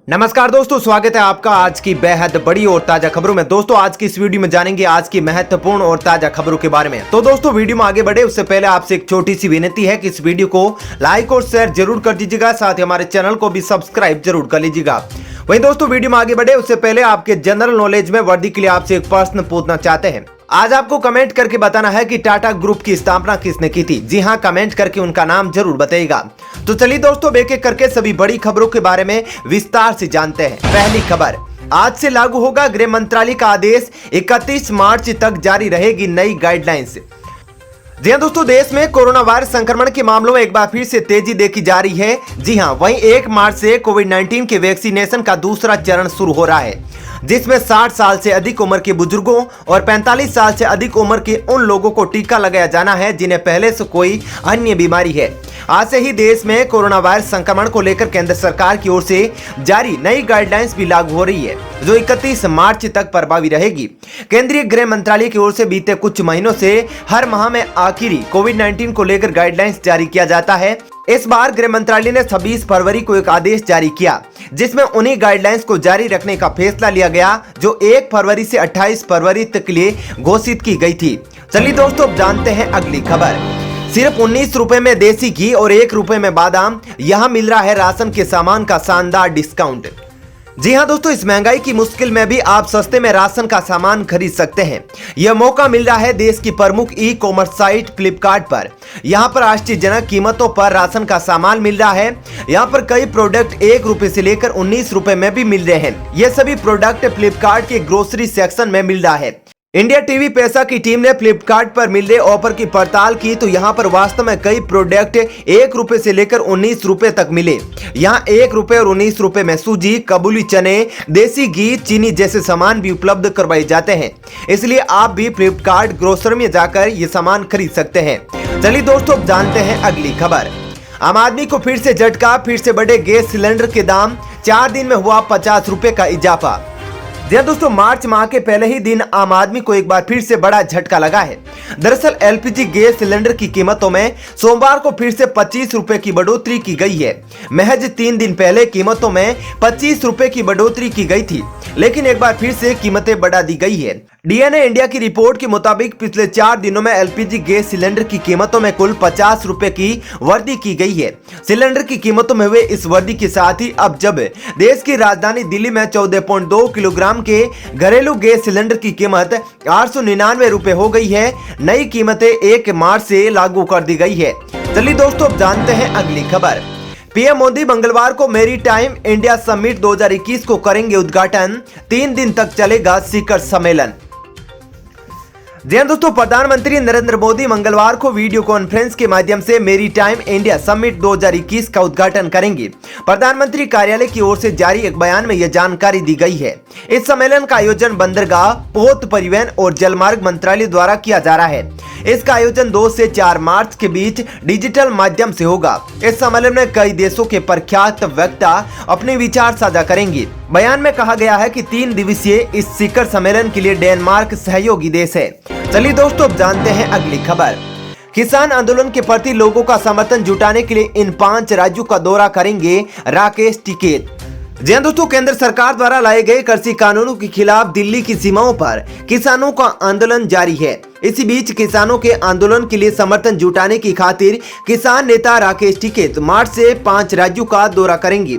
नमस्कार दोस्तों, स्वागत है आपका आज की बेहद बड़ी और ताजा खबरों में। दोस्तों आज की इस वीडियो में जानेंगे आज की महत्वपूर्ण और ताजा खबरों के बारे में। तो दोस्तों वीडियो में आगे बढ़े उससे पहले आपसे एक छोटी सी विनती है कि इस वीडियो को लाइक और शेयर जरूर कर दीजिएगा, साथ ही हमारे चैनल को भी सब्सक्राइब जरूर कर लीजिएगा। वहीं दोस्तों वीडियो में आगे बढ़े उससे पहले आपके जनरल नॉलेज में वर्दी के लिए आपसे एक प्रश्न पूछना चाहते हैं। आज आपको कमेंट करके बताना है कि टाटा ग्रुप की स्थापना किसने की थी। जी हां, कमेंट करके उनका नाम जरूर बताइएगा। तो चलिए दोस्तों एक एक करके सभी बड़ी खबरों के बारे में विस्तार से जानते हैं। पहली खबर, आज से लागू होगा गृह मंत्रालय का आदेश, 31 मार्च तक जारी रहेगी नई गाइडलाइंस। जी हां दोस्तों, देश में कोरोना वायरस संक्रमण के मामलों में एक बार फिर से तेजी देखी जा रही है। जी हां, वहीं 1 मार्च से कोविड-19 के वैक्सीनेशन का दूसरा चरण शुरू हो रहा है, जिसमें 60 साल से अधिक उम्र के बुजुर्गों और 45 साल से अधिक उम्र के उन लोगों को टीका लगाया जाना है जिन्हें पहले से कोई अन्य बीमारी है। आज से ही देश में कोरोना वायरस संक्रमण को लेकर केंद्र सरकार की ओर से जारी नई गाइडलाइंस भी लागू हो रही है, जो 31 मार्च तक प्रभावी रहेगी। केंद्रीय गृह मंत्रालय की ओर से बीते कुछ महीनों से हर माह में आखिरी कोविड-19 को लेकर गाइडलाइंस जारी किया जाता है। इस बार गृह मंत्रालय ने 26 फरवरी को एक आदेश जारी किया, जिसमें उन्हीं गाइडलाइंस को जारी रखने का फैसला लिया गया जो 1 फरवरी से 28 फरवरी तक के लिए घोषित की गई थी। चलिए दोस्तों अब जानते हैं अगली खबर। सिर्फ 19 रुपए में देसी घी और 1 रुपए में बादाम, यहाँ मिल रहा है राशन के सामान का शानदार डिस्काउंट। जी हां दोस्तों, इस महंगाई की मुश्किल में भी आप सस्ते में राशन का सामान खरीद सकते हैं। यह मौका मिल रहा है देश की प्रमुख ई कॉमर्स साइट फ्लिपकार्ट पर। यहां पर आश्चर्यजनक कीमतों पर राशन का सामान मिल रहा है। यहां पर कई प्रोडक्ट 1 रुपए से लेकर 19 रुपए में भी मिल रहे हैं। ये सभी प्रोडक्ट फ्लिपकार्ट के ग्रोसरी सेक्शन में मिल रहा है। इंडिया टीवी पैसा की टीम ने फ्लिपकार्ट पर मिल रहे ऑफर की पड़ताल की तो यहां पर वास्तव में कई प्रोडक्ट 1 रुपए से लेकर 19 रुपए तक मिले। यहां 1 रुपए और 19 रुपए में सूजी, काबुली चने, देसी घी, चीनी जैसे सामान भी उपलब्ध करवाए जाते हैं। इसलिए आप भी फ्लिपकार्ट ग्रोसरी में जाकर ये सामान खरीद सकते हैं। चलिए दोस्तों अब जानते हैं अगली खबर। आम आदमी को फिर से झटका, फिर से बढ़े गैस सिलेंडर के दाम, 4 दिन में हुआ 50 रुपए का इजाफा। जी दोस्तों, मार्च माह के पहले ही दिन आम आदमी को एक बार फिर से बड़ा झटका लगा है। दरअसल एलपीजी गैस सिलेंडर की कीमतों में सोमवार को फिर से 25 रुपए की बढ़ोतरी की गई है। महज 3 दिन पहले कीमतों में 25 रुपए की बढ़ोतरी की गई थी, लेकिन एक बार फिर से कीमतें बढ़ा दी गई है। डीएनए इंडिया की रिपोर्ट के मुताबिक पिछले 4 दिनों में एलपीजी गैस सिलेंडर की कीमतों में कुल 50 रुपए की वृद्धि की गई है। सिलेंडर की कीमतों में हुए इस वृद्धि के साथ ही अब जब देश की राजधानी दिल्ली में 14.2 किलोग्राम के घरेलू गैस सिलेंडर की कीमत 899 रुपए हो गई है। नई कीमतें 1 मार्च से लागू कर दी गई है। चलिए दोस्तों अब जानते हैं अगली खबर। पीएम मोदी मंगलवार को मेरी टाइम इंडिया समिट 2021 को करेंगे उद्घाटन। 3 दिन तक चलेगा शिखर सम्मेलन। जी हां दोस्तों, प्रधानमंत्री नरेंद्र मोदी मंगलवार को वीडियो कॉन्फ्रेंस के माध्यम से मेरी टाइम इंडिया समिट 2021 का उद्घाटन करेंगे। प्रधानमंत्री कार्यालय की ओर से जारी एक बयान में यह जानकारी दी गई है। इस सम्मेलन का आयोजन बंदरगाह, पोत, परिवहन और जलमार्ग मंत्रालय द्वारा किया जा रहा है। इसका आयोजन 2 से 4 मार्च के बीच डिजिटल माध्यम से होगा। इस सम्मेलन में कई देशों के प्रख्यात वक्ता अपने विचार साझा करेंगे। बयान में कहा गया है कि 3 दिवसीय इस शिखर सम्मेलन के लिए डेनमार्क सहयोगी देश है। चलिए दोस्तों अब जानते हैं अगली खबर। किसान आंदोलन के प्रति लोगों का समर्थन जुटाने के लिए इन 5 राज्यों का दौरा करेंगे राकेश टिकैत। जी हां दोस्तों, केंद्र सरकार द्वारा लाए गए कृषि कानूनों के खिलाफ दिल्ली की सीमाओं पर किसानों का आंदोलन जारी है। इसी बीच किसानों के आंदोलन के लिए समर्थन जुटाने की खातिर किसान नेता राकेश टिकैत मार्च से 5 राज्यों का दौरा करेंगे।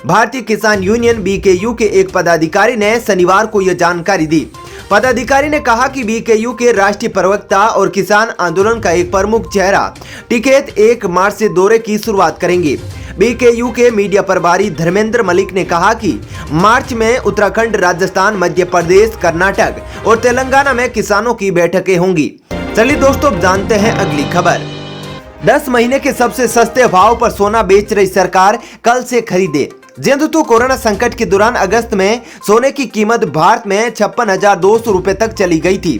भारतीय किसान यूनियन बीकेयू के एक पदाधिकारी ने शनिवार को यह जानकारी दी। पदाधिकारी ने कहा कि बीकेयू के राष्ट्रीय प्रवक्ता और किसान आंदोलन का एक प्रमुख चेहरा टिकैत 1 मार्च से दौरे की शुरुआत करेंगे। बीकेयू के मीडिया प्रभारी धर्मेंद्र मलिक ने कहा कि मार्च में उत्तराखंड, राजस्थान, मध्य प्रदेश, कर्नाटक और तेलंगाना में किसानों की बैठकें होंगी। चलिए दोस्तों अब जानते हैं अगली खबर। 10 महीने के सबसे सस्ते भाव पर सोना बेच रही सरकार, कल से खरीदे। जी दोस्तों, कोरोना संकट के दौरान अगस्त में सोने की कीमत भारत में 56,200 रुपए तक चली गई थी,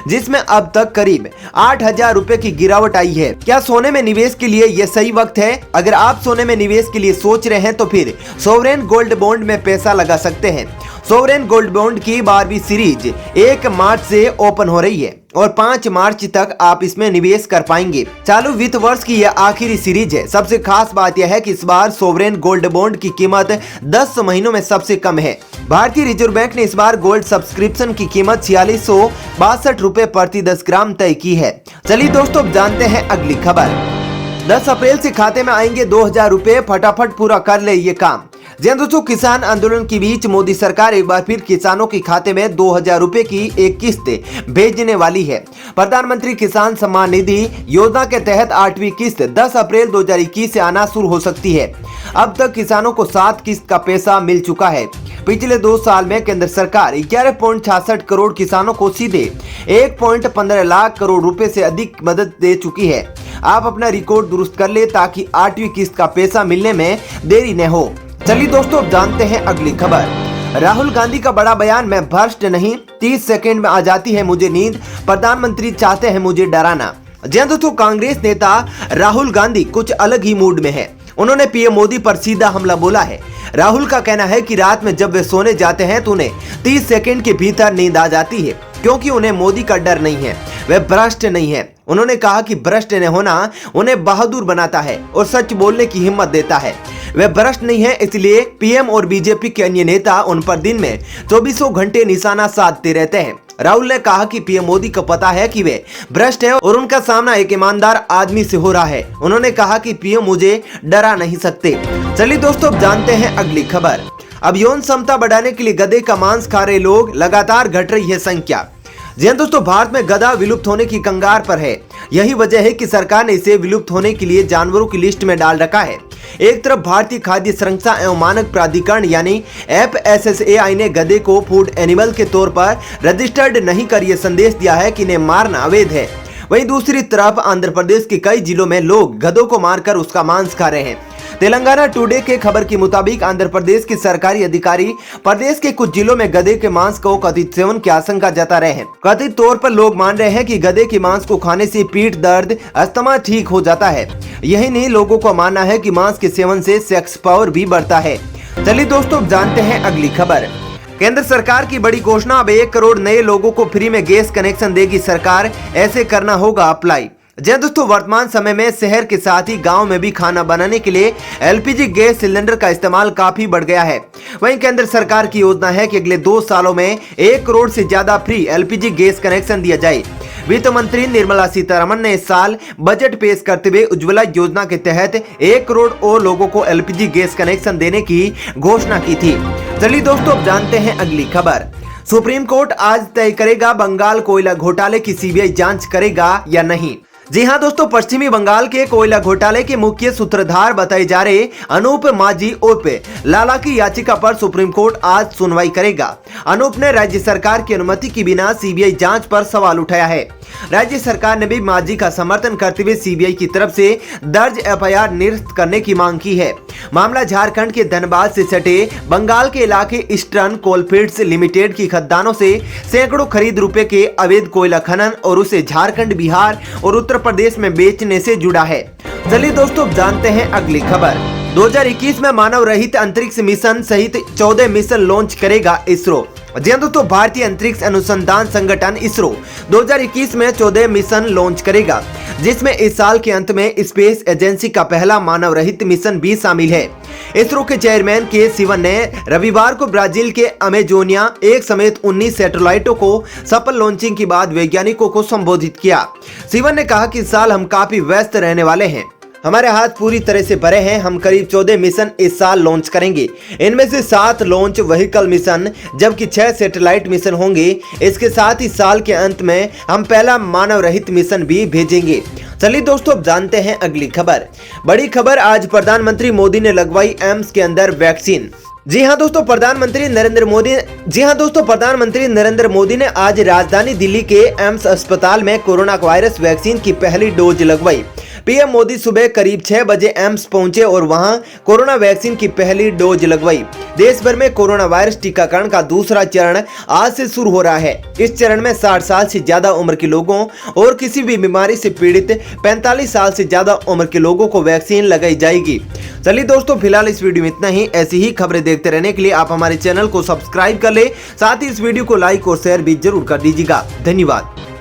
जिसमें अब तक करीब 8,000 रुपए की गिरावट आई है। क्या सोने में निवेश के लिए यह सही वक्त है? अगर आप सोने में निवेश के लिए सोच रहे हैं तो फिर सोवरेन गोल्ड बॉन्ड में पैसा लगा सकते हैं। सोवरेन गोल्ड बॉन्ड की 12वीं सीरीज 1 मार्च से ओपन हो रही है और 5 मार्च तक आप इसमें निवेश कर पाएंगे। चालू वित्त वर्ष की यह आखिरी सीरीज है। सबसे खास बात यह है कि इस बार सोवरेन गोल्ड बॉन्ड की कीमत 10 महीनों में सबसे कम है। भारतीय रिजर्व बैंक ने इस बार गोल्ड सब्सक्रिप्शन की कीमत 4662 रुपए प्रति 10 ग्राम तय की है। चलिए दोस्तों, अब जानते हैं अगली खबर। 10 अप्रैल से खाते में आएंगे 2000 रुपए, फटाफट पूरा कर ले ये काम। जी दोस्तों, किसान आंदोलन के बीच मोदी सरकार एक बार फिर किसानों के खाते में 2000 रुपए की एक किस्त भेजने वाली है। प्रधानमंत्री किसान सम्मान निधि योजना के तहत 8वीं किस्त 10 अप्रैल 2021 से आना शुरू हो सकती है। अब तक किसानों को 7 किस्त का पैसा मिल चुका है। पिछले 2 साल में केंद्र सरकार 11.66 करोड़ किसानों को सीधे 1.15 लाख करोड़ रुपए से अधिक मदद दे चुकी है। आप अपना रिकॉर्ड दुरुस्त कर ले ताकि 8वीं किस्त का पैसा मिलने में देरी न हो। चलिए दोस्तों, अब जानते हैं अगली खबर। राहुल गांधी का बड़ा बयान, मैं भ्रष्ट नहीं, 30 सेकंड में आ जाती है मुझे नींद, प्रधानमंत्री चाहते हैं मुझे डराना। जी दोस्तों, कांग्रेस नेता राहुल गांधी कुछ अलग ही मूड में है। उन्होंने पीएम मोदी पर सीधा हमला बोला है। राहुल का कहना है कि रात में जब वे सोने जाते हैं तो उन्हें 30 सेकंड के भीतर नींद आ जाती है, क्योंकि उन्हें मोदी का डर नहीं है, वे भ्रष्ट नहीं है। उन्होंने कहा कि भ्रष्ट न होना उन्हें बहादुर बनाता है और सच बोलने की हिम्मत देता है। वे भ्रष्ट नहीं है, इसलिए पीएम और बीजेपी के अन्य नेता उन पर दिन में 24 घंटे निशाना साधते रहते हैं। राहुल ने कहा कि पीएम मोदी को पता है कि वे भ्रष्ट है और उनका सामना एक ईमानदार आदमी से हो रहा है। उन्होंने कहा कि पीएम मुझे डरा नहीं सकते। चलिए दोस्तों, अब जानते हैं अगली खबर। अब यौन क्षमता बढ़ाने के लिए गधे का मांस खा रहे लोग लगातार घट रही है संख्या। जी हाँ दोस्तों, भारत में गधा विलुप्त होने की कगार पर है। यही वजह है कि सरकार ने इसे विलुप्त होने के लिए जानवरों की लिस्ट में डाल रखा है। एक तरफ भारतीय खाद्य संरक्षा एवं मानक प्राधिकरण यानी FSSAI ने गधे को फूड एनिमल के तौर पर रजिस्टर्ड नहीं कर यह संदेश दिया है कि इन्हें मारना अवैध है। वहीं दूसरी तरफ आंध्र प्रदेश के कई जिलों में लोग गधों को मारकर उसका मांस खा रहे हैं। तेलंगाना टुडे के खबर के मुताबिक आंध्र प्रदेश के सरकारी अधिकारी प्रदेश के कुछ जिलों में गधे के मांस को कथित सेवन की आशंका जता रहे हैं। कथित तौर पर लोग मान रहे हैं कि गधे के मांस को खाने से पीठ दर्द, अस्थमा ठीक हो जाता है। यही नहीं, लोगों का मानना है कि मांस के सेवन से सेक्स पावर भी बढ़ता है। चलिए दोस्तों, जानते हैं अगली खबर। केंद्र सरकार की बड़ी घोषणा, अब 1 करोड़ नए लोगों को फ्री में गैस कनेक्शन देगी सरकार, ऐसे करना होगा अप्लाई। जी दोस्तों, वर्तमान समय में शहर के साथ ही गांव में भी खाना बनाने के लिए LPG गैस सिलेंडर का इस्तेमाल काफी बढ़ गया है। वहीं केंद्र सरकार की योजना है कि अगले 2 सालों में 1 करोड़ से ज्यादा फ्री LPG गैस कनेक्शन दिया जाए। वित्त मंत्री निर्मला सीतारमण ने इस साल बजट पेश करते हुए उज्ज्वला योजना के तहत 1 करोड़ और लोगों को LPG गैस कनेक्शन देने की घोषणा की थी। चलिए दोस्तों, अब जानते हैं अगली खबर। सुप्रीम कोर्ट आज तय करेगा बंगाल कोयला घोटाले की CBI जांच करेगा या नहीं। जी हाँ दोस्तों, पश्चिमी बंगाल के कोयला घोटाले के मुख्य सूत्रधार बताए जा रहे अनूप माझी उर्फ लाला की याचिका पर सुप्रीम कोर्ट आज सुनवाई करेगा। अनूप ने राज्य सरकार की अनुमति के बिना CBI जांच पर सवाल उठाया है। राज्य सरकार ने भी माझी का समर्थन करते हुए CBI की तरफ से दर्ज FIR निरस्त करने की मांग की है। मामला झारखंड के धनबाद से सटे बंगाल के इलाके ईस्टर्न कोलफील्ड्स लिमिटेड की खदानों से सैकड़ों खरीद रुपए के अवैध कोयला खनन और उसे झारखंड, बिहार और उत्तर प्रदेश में बेचने से जुड़ा है। चलिए दोस्तों, जानते हैं अगली खबर। 2021 में मानव रहित अंतरिक्ष मिशन सहित 14 मिशन लॉन्च करेगा इसरो। जी हाँ दोस्तों, भारतीय अंतरिक्ष अनुसंधान संगठन इसरो 2021 में 14 मिशन लॉन्च करेगा, जिसमें इस साल के अंत में स्पेस एजेंसी का पहला मानव रहित मिशन भी शामिल है। इसरो के चेयरमैन के सिवन ने रविवार को ब्राजील के अमेजोनिया 1 समेत 19 सैटेलाइटों को सफल लॉन्चिंग के बाद वैज्ञानिकों को संबोधित किया। सिवन ने कहा कि इस साल हम काफी व्यस्त रहने वाले हैं, हमारे हाथ पूरी तरह से भरे हैं। हम करीब 14 मिशन इस साल लॉन्च करेंगे। इनमें से 7 लॉन्च व्हीकल मिशन जबकि 6 सैटेलाइट मिशन होंगे। इसके साथ ही साल के अंत में हम पहला मानव रहित मिशन भी भेजेंगे। चलिए दोस्तों, अब जानते हैं अगली खबर। बड़ी खबर, आज प्रधानमंत्री मोदी ने लगवाई एम्स के अंदर वैक्सीन। जी हाँ दोस्तों, प्रधानमंत्री नरेंद्र मोदी ने आज राजधानी दिल्ली के एम्स अस्पताल में कोरोना वायरस वैक्सीन की पहली डोज लगवाई। पीएम मोदी सुबह करीब 6 बजे एम्स पहुंचे और वहां कोरोना वैक्सीन की पहली डोज लगवाई। देश भर में कोरोना वायरस टीकाकरण का दूसरा चरण आज से शुरू हो रहा है। इस चरण में 60 साल से ज्यादा उम्र के लोगों और किसी भी बीमारी से पीड़ित 45 साल से ज्यादा उम्र के लोगों को वैक्सीन लगाई जाएगी। चलिए दोस्तों, फिलहाल इस वीडियो में इतना ही। ऐसी ही खबरें देखते रहने के लिए आप हमारे चैनल को सब्सक्राइब कर ले, साथ ही इस वीडियो को लाइक और शेयर भी जरूर कर दीजिएगा। धन्यवाद।